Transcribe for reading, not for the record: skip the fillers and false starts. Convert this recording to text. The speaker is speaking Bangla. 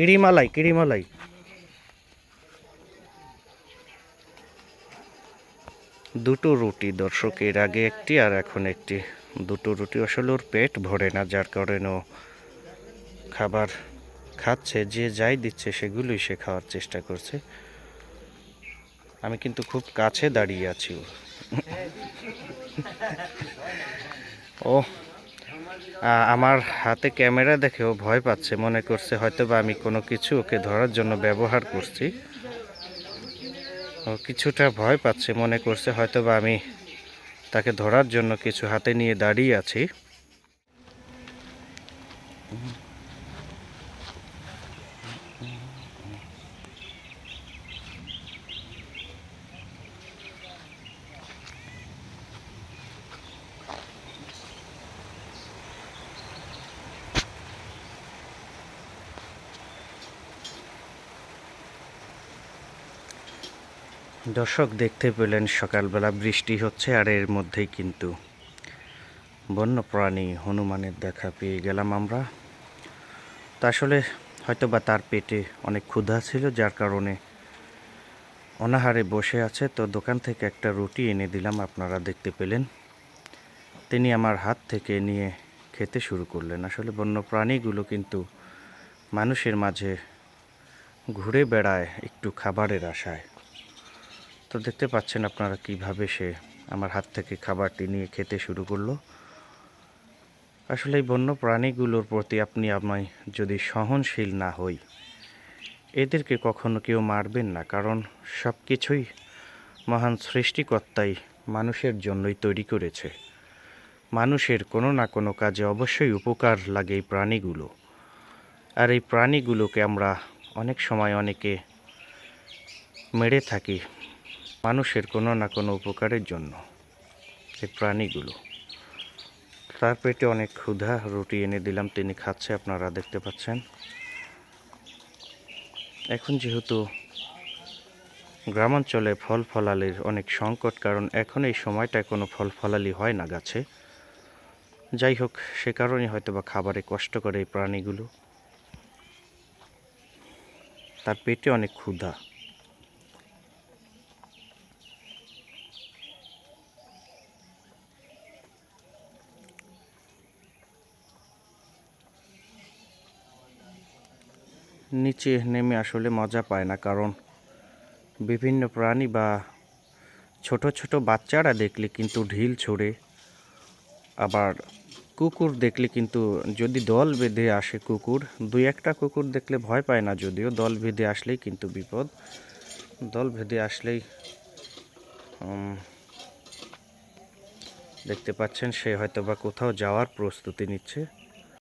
কিড়িমালাই কিড়িমালাই। দুটো রুটি দর্শক, এর আগে একটি আর এখন একটি। দুটো রুটি, আসলে ওর পেট ভরে না, যার কারণে ও খাবার খাচ্ছে। যে যাই দিচ্ছে সেগুলোই সে খাওয়ার চেষ্টা করছে। আমি কিন্তু খুব কাছে দাঁড়িয়ে আছি ওর। ও আমার হাতে ক্যামেরা দেখে ও ভয় পাচ্ছে, মনে করছে হয়তো বা আমি কোনো কিছু ওকে ধরার জন্য ব্যবহার করছি। ও কিছুটা ভয় পাচ্ছে, মনে করছে হয়তো বা আমি তাকে ধরার জন্য কিছু হাতে নিয়ে দাঁড়িয়ে আছি। দর্শক দেখতে পেলেন সকালবেলা বৃষ্টি হচ্ছে, আর এর মধ্যেই কিন্তু বন্যপ্রাণী হনুমানের দেখা পেয়ে গেলাম আমরা। তা আসলে হয়তো বা তার পেটে অনেক ক্ষুধা ছিল, যার কারণে অনাহারে বসে আছে। তো দোকান থেকে একটা রুটি এনে দিলাম, আপনারা দেখতে পেলেন। তিনি আমার হাত থেকে নিয়ে খেতে শুরু করলেন। আসলে বন্যপ্রাণীগুলো কিন্তু মানুষের মাঝে ঘুরে বেড়ায় একটু খাবারের আশায়। তো দেখতে পাচ্ছেন আপনারা কিভাবে সে আমার হাত থেকে খাবারটি নিয়ে খেতে শুরু করলো। আসলে এই বন্য প্রাণীগুলোর প্রতি আপনি আমায় যদি সহনশীল না হই, এদেরকে কখনো কেউ মারবেন না, কারণ সব কিছুই মহান সৃষ্টিকর্তাই মানুষের জন্যই তৈরি করেছে। মানুষের কোনো না কোনো কাজে অবশ্যই উপকার লাগে এই প্রাণীগুলো। আর এই প্রাণীগুলোকে আমরা অনেক সময় অনেকে মেরে থাকি মানুষের কোনো না কোনো উপকারের জন্য। এই প্রাণীগুলো, তার পেটে অনেক ক্ষুধা, রুটি এনে দিলাম, তিনি খাচ্ছে, আপনারা দেখতে পাচ্ছেন। এখন যেহেতু গ্রামাঞ্চলে ফল ফলালির অনেক সংকট, কারণ এখন এই সময়টায় কোনো ফল ফলালি হয় না গাছে। যাই হোক, সে কারণে হয়তো বা খাবারে কষ্ট করে এই প্রাণীগুলো। তার পেটে অনেক ক্ষুধা। নিচে নেমে আসলে মজা পায় না, কারণ বিভিন্ন প্রাণী বা ছোট ছোট বাচ্চারা দেখলে কিন্তু ঢিল ছোড়ে। আবার কুকুর দেখলে কিন্তু, যদি দল বেঁধে আসে কুকুর, দুই একটা কুকুর দেখলে ভয় পায় না, যদিও দল বেঁধে আসলেই কিন্তু বিপদ। দল বেঁধে আসলেই দেখতে পাচ্ছেন সে হয়তো বা কোথাও যাওয়ার প্রস্তুতি নিচ্ছে।